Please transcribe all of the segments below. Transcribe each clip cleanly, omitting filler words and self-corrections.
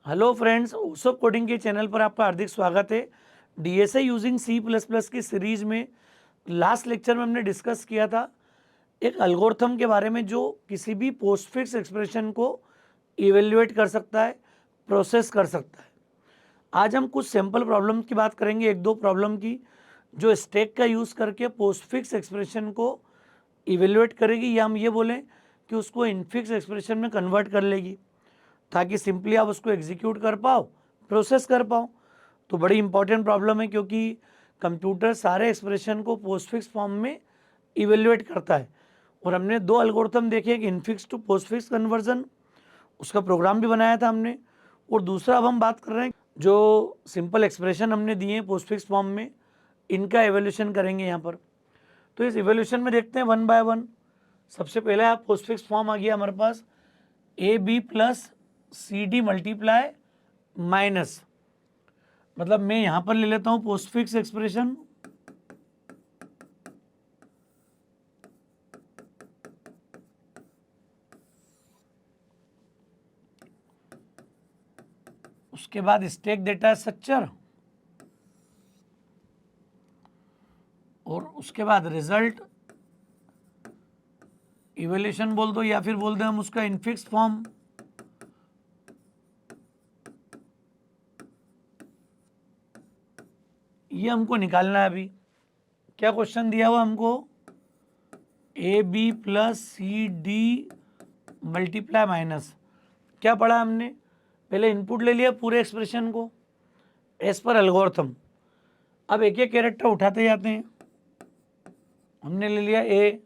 Hello friends, ओसोप coding के channel पर आपका हार्दिक स्वागत है। DSA using C plus plus की सीरीज में लास्ट लेक्चर में हमने डिस्कस किया था एक एल्गोरिथम के बारे में जो किसी भी पोस्टफिक्स एक्सप्रेशन को इवेल्युएट कर सकता है, प्रोसेस कर सकता है। आज हम कुछ सिंपल प्रॉब्लम की बात करेंगे, एक दो प्रॉब्लम की जो स्टैक का यूज़ करके पोस्टफिक्स एक्सप्रेशन को इवेल्युएट करेगी या हम ये बोलें कि उसको इनफिक्स एक्सप्रेशन में कन्वर्ट कर लेगी ताकि सिंपली आप उसको एग्जीक्यूट कर पाओ, प्रोसेस कर पाओ। तो बड़ी इंपॉर्टेंट प्रॉब्लम है क्योंकि कंप्यूटर सारे एक्सप्रेशन को पोस्टफिक्स फॉर्म में इवेल्युएट करता है। और हमने दो एल्गोरिथम देखे, एक इनफिक्स टू पोस्टफिक्स कन्वर्जन, उसका प्रोग्राम भी बनाया था हमने। और दूसरा अब हम बात कर रहे हैं जो सिंपल एक्सप्रेशन हमने दिए हैं पोस्टफिक्स फॉर्म में, इनका एवोल्यूशन करेंगे यहाँ पर। तो इस एवोल्यूशन में देखते हैं वन बाय वन। सबसे पहले आप पोस्टफिक्स फॉर्म आ गया हमारे पास A B plus C D multiply minus, मतलब मैं यहां पर ले लेता हूं पोस्टफिक्स एक्सप्रेशन उसके बाद स्टैक डेटा स्ट्रक्चर और उसके बाद रिजल्ट इवोल्यूशन बोल दो या फिर बोल दें हम उसका इनफिक्स फॉर्म। ये हमको निकालना है। अभी क्या क्वेश्चन दिया हुआ हमको, A B plus C D multiply minus. क्या पढ़ा हमने, पहले इनपुट ले लिया पूरे एक्सप्रेशन को एज पर एल्गोरिथम। अब एक एक कैरेक्टर उठाते जाते हैं। हमने ले लिया ए,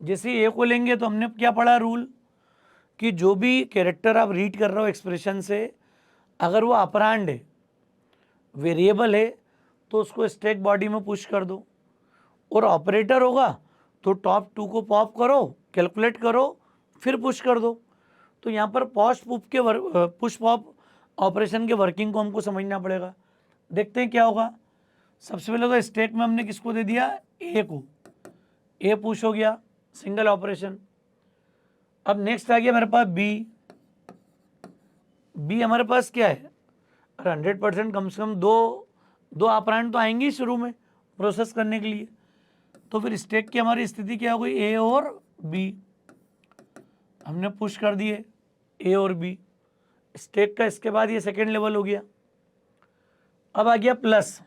जैसे ए को लेंगे तो हमने क्या पढ़ा रूल कि जो भी कैरेक्टर आप रीड कर रहे हो एक्सप्रेशन से, अगर वो अपरांड है, वेरिएबल है, तो उसको स्टैक बॉडी में पुश कर दो। और ऑपरेटर होगा तो टॉप टू को पॉप करो, कैलकुलेट करो, फिर पुश कर दो। तो यहाँ पर पुश पॉप ऑपरेशन के वर्किंग को हमको समझना पड़ेगा। देखते हैं क्या होगा। सबसे पहले तो स्टैक में हमने किसको दे दिया, ए को। ए पुश हो गया, सिंगल ऑपरेशन। अब नेक्स्ट आ गया मेरे पास बी। बी हमारे पास क्या है, अरे 100% कम से कम दो दो ऑपरेंड तो आएंगे ही शुरू में प्रोसेस करने के लिए। तो फिर स्टैक की हमारी स्थिति क्या हो गई, ए और बी। हमने पुश कर दिए ए और बी स्टैक का। इसके बाद ये सेकेंड लेवल हो गया। अब आ गया प्लस।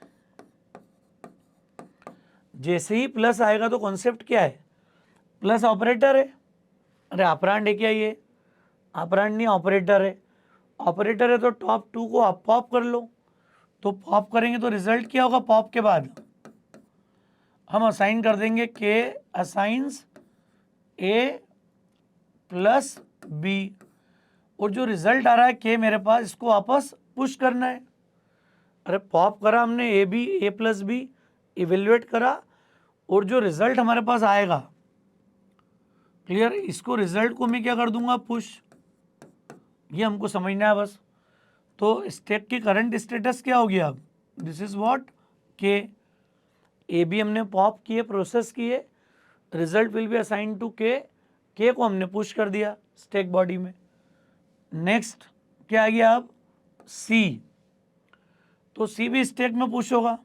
जैसे ही प्लस आएगा तो कॉन्सेप्ट क्या है, प्लस ऑपरेटर है। अरे ऑपरेंड है क्या, ये ऑपरेंड नहीं ऑपरेटर है। ऑपरेटर है तो टॉप टू को आप पॉप कर लो। तो पॉप करेंगे तो रिजल्ट क्या होगा, पॉप के बाद हम असाइन कर देंगे के असाइंस ए प्लस बी। और जो रिजल्ट आ रहा है के मेरे पास, इसको वापस पुश करना है। अरे पॉप करा हमने ए प्लस बी, इवेल्युएट करा, और जो रिजल्ट हमारे पास आएगा, क्लियर, इसको रिजल्ट को मैं क्या कर दूंगा, पुश। ये हमको समझना है बस। तो स्टैक की करंट स्टेटस क्या हो गया अब, this is what K. A B हमने पॉप किए, प्रोसेस किए, result will be assign to K को हमने पुश कर दिया स्टैक बॉडी में। नेक्स्ट क्या आ गया अब, सी। तो सी भी स्टैक में पुश होगा,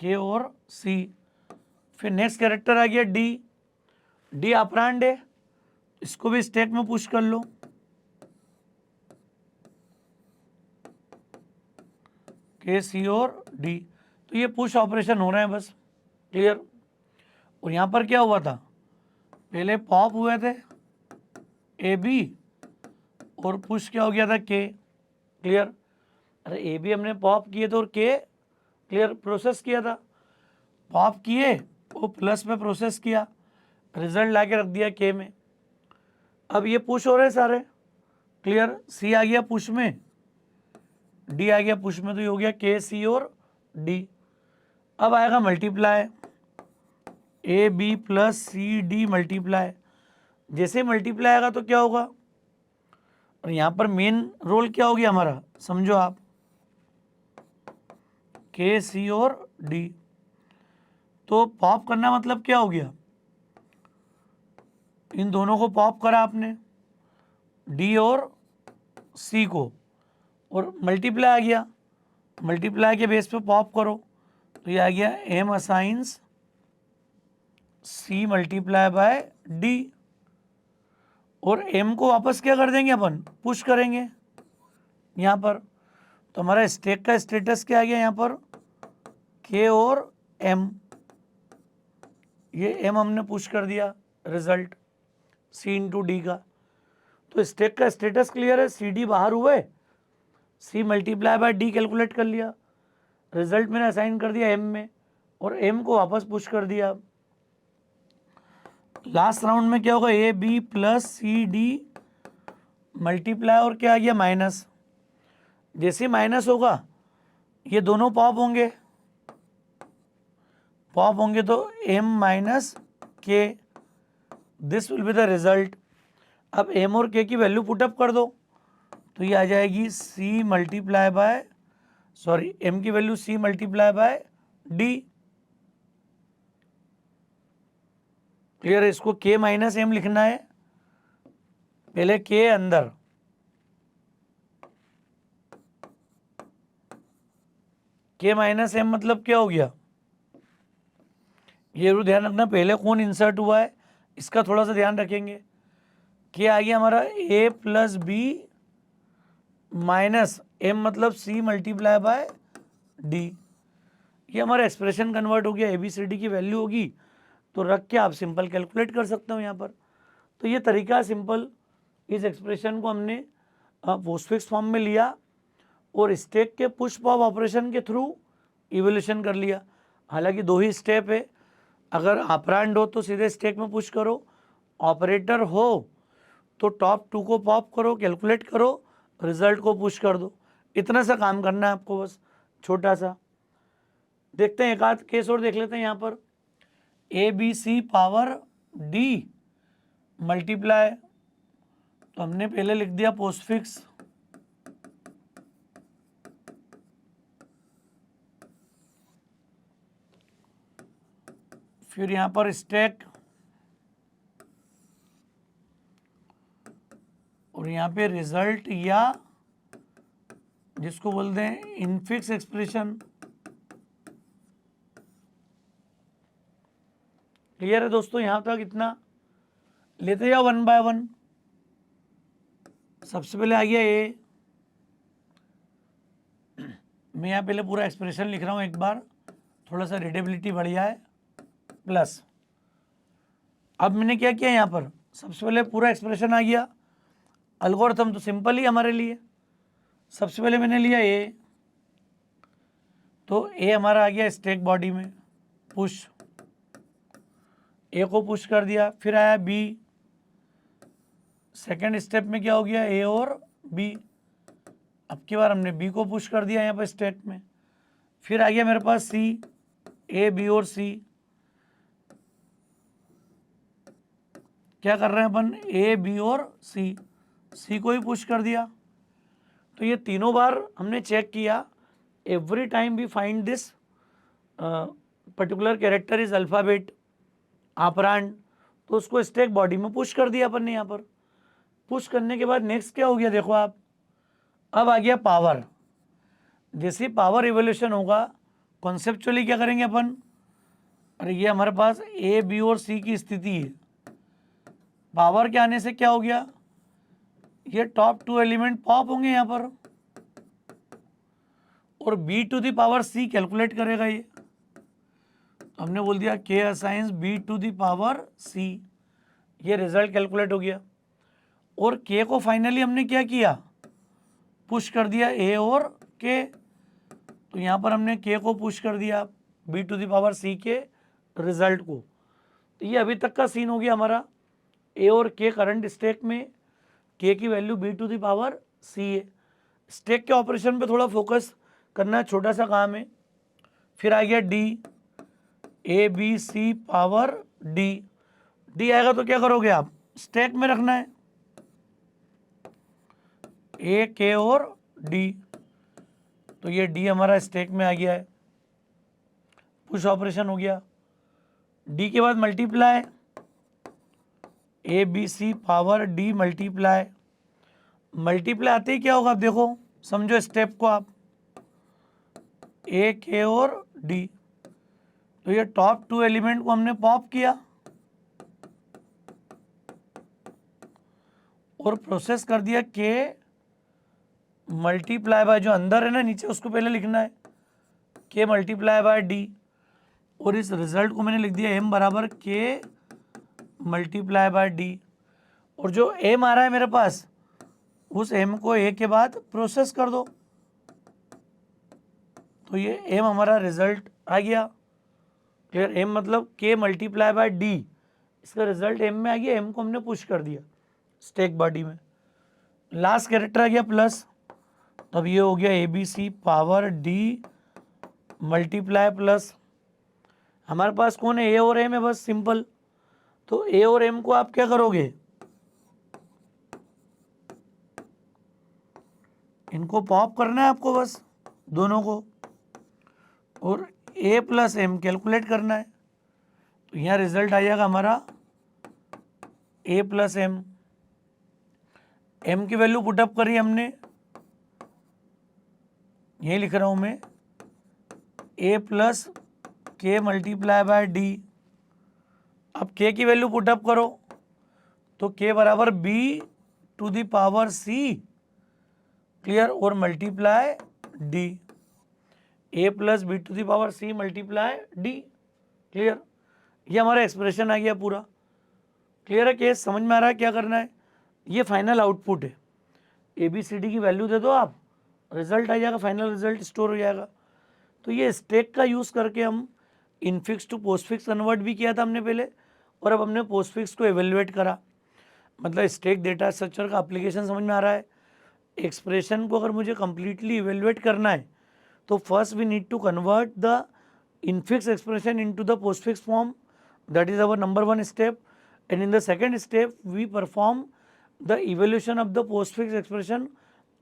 के और सी। फिर नेक्स्ट कैरेक्टर आ गया डी। डी ऑपरेंड है, इसको भी स्टैक में पुश कर लो, के सी और डी। तो ये पुश ऑपरेशन हो रहे हैं बस, क्लियर। और यहां पर क्या हुआ था, पहले पॉप हुए थे ए बी और पुश क्या हो गया था, के, क्लियर। अरे ए बी हमने पॉप किए थे और के, क्लियर, प्रोसेस किया था। पॉप किए वो प्लस में प्रोसेस किया, रिजल्ट ला के रख दिया के में। अब ये पुश हो रहे हैं सारे, क्लियर। सी आ गया पुश में, डी आ गया पुश में, तो ये हो गया के सी और डी। अब आएगा multiply, A B plus C D multiply. जैसे मल्टीप्लाई आएगा तो क्या होगा, और यहाँ पर मेन रोल क्या हो गया हमारा, समझो आप, के सी और डी। तो पॉप करना मतलब क्या हो गया, इन दोनों को पॉप करा आपने, डी और सी को, और मल्टीप्लाई आ गया, मल्टीप्लाई के बेस पे पॉप करो तो ये आ गया M assigns C multiply by D, और एम को वापस क्या कर देंगे अपन, पुश करेंगे यहाँ पर। तो हमारा स्टैक का स्टेटस क्या आ गया यहाँ पर, के और एम, ये एम हमने पुश कर दिया, रिजल्ट सी इंटू डी का। तो स्टैक का स्टेटस क्लियर है, सी डी बाहर हुए, सी मल्टीप्लाई बाय डी कैलकुलेट कर लिया, रिजल्ट मैंने असाइन कर दिया एम में, और एम को वापस पुश कर दिया। लास्ट राउंड में क्या होगा, A B plus C D multiply और क्या आ गया माइनस, जैसे माइनस होगा ये दोनों पॉप होंगे, पॉप होंगे तो m माइनस के, this will be the result. अब m और k की वैल्यू पुटअप कर दो तो ये आ जाएगी c multiply bye, sorry m की value c multiply by d। Clear है, इसको k माइनस m लिखना है, पहले k अंदर, k माइनस m मतलब क्या हो गया, ये ध्यान रखना पहले कौन इंसर्ट हुआ है इसका थोड़ा सा ध्यान रखेंगे। क्या आ गया हमारा a plus B minus m मतलब c मल्टीप्लाई बाय d, ये हमारा एक्सप्रेशन कन्वर्ट हो गया, ए बी सी डी की वैल्यू होगी तो रख के आप सिंपल कैलकुलेट कर सकते हो यहाँ पर। तो ये तरीका सिंपल, इस एक्सप्रेशन को हमने पोस्टफिक्स फॉर्म में लिया और स्टैक के पुश पॉप ऑपरेशन के थ्रू इवोल्यूशन कर लिया। हालांकि दो ही स्टेप है, अगर ऑपरेंड हो तो सीधे स्टैक में पुश करो, ऑपरेटर हो तो टॉप टू को पॉप करो, कैलकुलेट करो, रिजल्ट को पुश कर दो। इतना सा काम करना है आपको बस, छोटा सा। देखते हैं एक आध केस और देख लेते हैं यहाँ पर, A B C power D multiply, तो हमने पहले लिख दिया पोस्टफिक्स, फिर यहाँ पर स्टैक, और यहाँ पे रिजल्ट या जिसको बोलते हैं इनफिक्स एक्सप्रेशन। क्लियर है दोस्तों, यहाँ तक इतना लेते जाओ वन बाय वन। सबसे पहले आ गया ए, मैं यहाँ पहले पूरा एक्सप्रेशन लिख रहा हूँ एक बार, थोड़ा सा रीडेबिलिटी बढ़ जाए, प्लस अब मैंने क्या किया यहाँ पर, सबसे पहले पूरा एक्सप्रेशन आ गया, एल्गोरिथम तो सिंपल ही हमारे लिए। सबसे पहले मैंने लिया ए, तो ए हमारा आ गया स्टैक बॉडी में, पुश, ए को पुश कर दिया। फिर आया बी, सेकेंड स्टेप में क्या हो गया, ए और बी, अब की बार हमने बी को पुश कर दिया यहाँ पर स्टैक में। फिर आ गया मेरे पास सी, ए बी और सी, क्या कर रहे हैं अपन, ए बी और सी, सी को ही पुश कर दिया। तो ये तीनों बार हमने चेक किया, every time we find this particular character is alphabet operand, तो उसको स्टैक बॉडी में पुश कर दिया अपन ने। यहाँ पर पुश करने के बाद नेक्स्ट क्या हो गया, देखो आप, अब आ गया पावर। जैसे पावर इवोल्यूशन होगा, कॉन्सेप्चुअली क्या करेंगे अपन, अरे ये हमारे पास ए बी और सी की स्थिति है, पावर के आने से क्या हो गया, ये टॉप टू एलिमेंट पॉप होंगे यहाँ पर, और B to the power C calculate करेगा ये, हमने बोल दिया के assigns B to the power C, ये रिजल्ट कैलकुलेट हो गया। और के को फाइनली हमने क्या किया, पुश कर दिया ए और के, तो यहाँ पर हमने के को पुश कर दिया बी टू दी पावर सी के रिजल्ट को। तो ये अभी तक का सीन हो गया हमारा, ए और के करंट स्टैक में, के की value B to the power C है। स्टैक के ऑपरेशन पे थोड़ा फोकस करना, छोटा सा काम है। फिर आ गया D, A B C power D, D आएगा तो क्या करोगे आप, स्टैक में रखना है ए के और डी, तो ये डी हमारा स्टैक में आ गया है, पुश ऑपरेशन हो गया। डी के बाद multiply, A B C power D multiply, multiply आते ही क्या होगा आप देखो, समझो स्टेप को आप, ए के और डी, तो ये टॉप 2 एलिमेंट को हमने पॉप किया और प्रोसेस कर दिया के मल्टीप्लाई बाय, जो अंदर है ना नीचे उसको पहले लिखना है, के मल्टीप्लाई बाय डी, और इस रिजल्ट को मैंने लिख दिया एम बराबर के मल्टीप्लाई बाय डी, और जो एम आ रहा है मेरे पास उस एम को ए के बाद प्रोसेस कर दो, तो ये एम हमारा रिजल्ट आ गया। क्लियर, एम मतलब के मल्टीप्लाई बाय डी, इसका रिजल्ट एम में आ गया, एम को हमने पुश कर दिया स्टैक बॉडी में। लास्ट कैरेक्टर आ गया प्लस, तब ये हो गया A B C power D multiply plus, हमारे पास कौन है, ए और एम है, बस सिंपल। तो ए और एम को आप क्या करोगे, इनको पॉप करना है आपको बस दोनों को, और ए प्लस एम कैलकुलेट करना है। तो यहाँ रिजल्ट आ जाएगा हमारा ए प्लस एम, एम की वैल्यू पुटअप करी हमने, यही लिख रहा हूँ मैं, A plus K multiply by D. अब के की वैल्यू पुटअप करो तो के बराबर B to the power C, clear, और multiply D, A plus B to the power C multiply D, clear. ये हमारा एक्सप्रेशन आ गया पूरा। क्लियर है केस, समझ में आ रहा है क्या करना है। ये फाइनल आउटपुट है, ए बी सी डी की वैल्यू दे दो आप, रिजल्ट आ जाएगा, फाइनल रिजल्ट स्टोर हो जाएगा। तो ये स्टैक का यूज़ करके हम इनफिक्स टू पोस्टफिक्स कन्वर्ट भी किया था हमने पहले, और अब हमने पोस्टफिक्स को एवेल्युएट करा। मतलब स्टैक डेटा स्ट्रक्चर का एप्लीकेशन समझ में आ रहा है। एक्सप्रेशन को अगर मुझे कंप्लीटली इवेल्युएट करना है तो first we need to convert the infix expression into the postfix form, that is our number 1 step, and in the second step we perform the evaluation of the postfix expression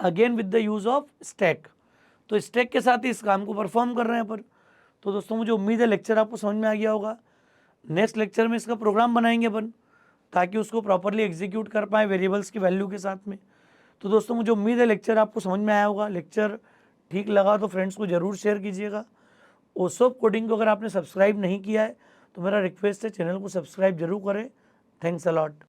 again with the use of stack. तो stack के साथ ही इस काम को perform कर रहे हैं अपन। तो दोस्तों मुझे उम्मीद है लेक्चर आपको समझ में आ गया होगा। नेक्स्ट लेक्चर में इसका प्रोग्राम बनाएंगे अपन, ताकि उसको प्रॉपरली एग्जीक्यूट कर पाएँ वेरिएबल्स की वैल्यू के साथ में। तो दोस्तों मुझे उम्मीद है लेक्चर आपको समझ में आया होगा। लेक्चर ठीक लगा तो फ्रेंड्स को ज़रूर शेयर कीजिएगा। ओसोप कोडिंग को अगर आपने सब्सक्राइब नहीं किया है तो मेरा रिक्वेस्ट है चैनल को सब्सक्राइब जरूर करें। Thanks a lot.